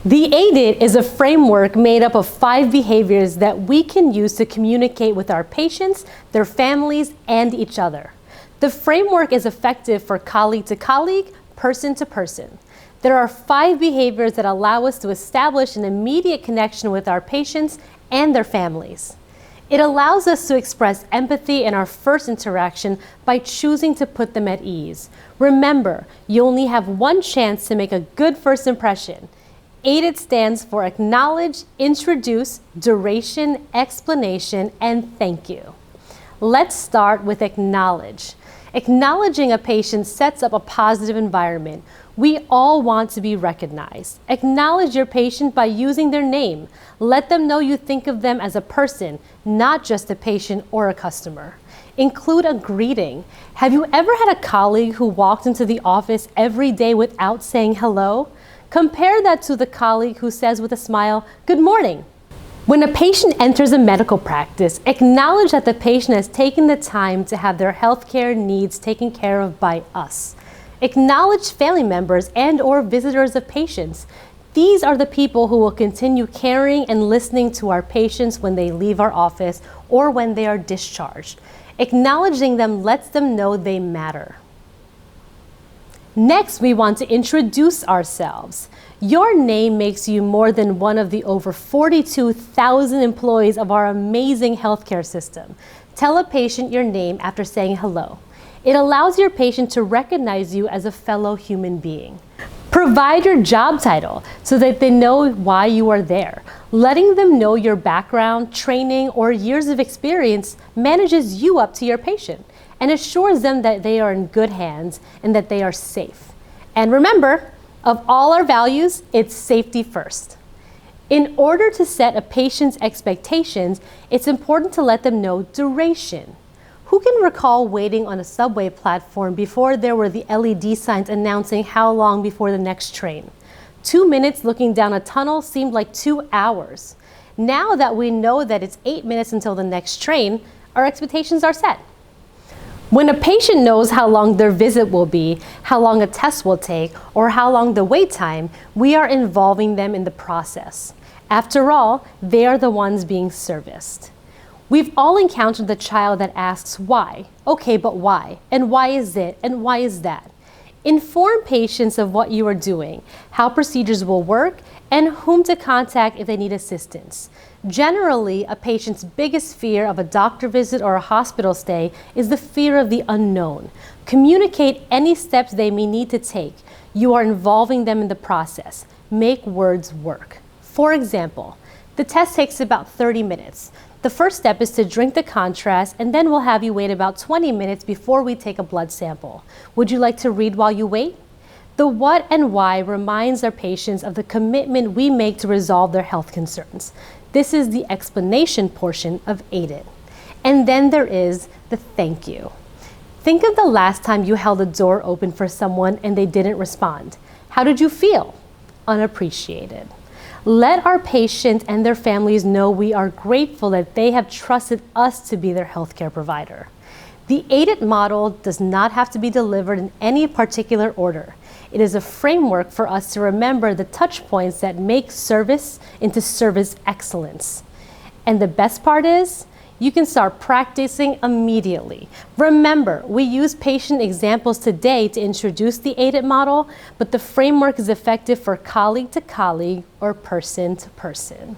The AIDIT is a framework made up of 5 behaviors that we can use to communicate with our patients, their families, and each other. The framework is effective for colleague to colleague, person to person. There are 5 behaviors that allow us to establish an immediate connection with our patients and their families. It allows us to express empathy in our first interaction by choosing to put them at ease. Remember, you only have one chance to make a good first impression. AIDIT stands for Acknowledge, Introduce, Duration, Explanation, and Thank You. Let's start with acknowledge. Acknowledging a patient sets up a positive environment. We all want to be recognized. Acknowledge your patient by using their name. Let them know you think of them as a person, not just a patient or a customer. Include a greeting. Have you ever had a colleague who walked into the office every day without saying hello? Compare that to the colleague who says with a smile, "Good morning." When a patient enters a medical practice, acknowledge that the patient has taken the time to have their healthcare needs taken care of by us. Acknowledge family members and/or visitors of patients. These are the people who will continue caring and listening to our patients when they leave our office or when they are discharged. Acknowledging them lets them know they matter. Next, we want to introduce ourselves. Your name makes you more than one of the over 42,000 employees of our amazing healthcare system. Tell a patient your name after saying hello. It allows your patient to recognize you as a fellow human being. Provide your job title so that they know why you are there. Letting them know your background, training, or years of experience manages you up to your patient and assures them that they are in good hands and that they are safe. And remember, of all our values, it's safety first. In order to set a patient's expectations, it's important to let them know duration. Who can recall waiting on a subway platform before there were the LED signs announcing how long before the next train? 2 minutes looking down a tunnel seemed like 2 hours. Now that we know that it's 8 minutes until the next train, our expectations are set. When a patient knows how long their visit will be, how long a test will take, or how long the wait time, we are involving them in the process. After all, they are the ones being serviced. We've all encountered the child that asks why. Okay, but why? And why is it? And why is that? Inform patients of what you are doing, how procedures will work, and whom to contact if they need assistance. Generally, a patient's biggest fear of a doctor visit or a hospital stay is the fear of the unknown. Communicate any steps they may need to take. You are involving them in the process. Make words work. For example, the test takes about 30 minutes. The first step is to drink the contrast, and then we'll have you wait about 20 minutes before we take a blood sample. Would you like to read while you wait? The what and why reminds our patients of the commitment we make to resolve their health concerns. This is the explanation portion of AIDIT. And then there is the thank you. Think of the last time you held a door open for someone and they didn't respond. How did you feel? Unappreciated. Let our patients and their families know we are grateful that they have trusted us to be their healthcare provider. The AIDIT model does not have to be delivered in any particular order. It is a framework for us to remember the touch points that make service into service excellence. And the best part is, you can start practicing immediately. Remember, we use patient examples today to introduce the AIDIT model, but the framework is effective for colleague to colleague or person to person.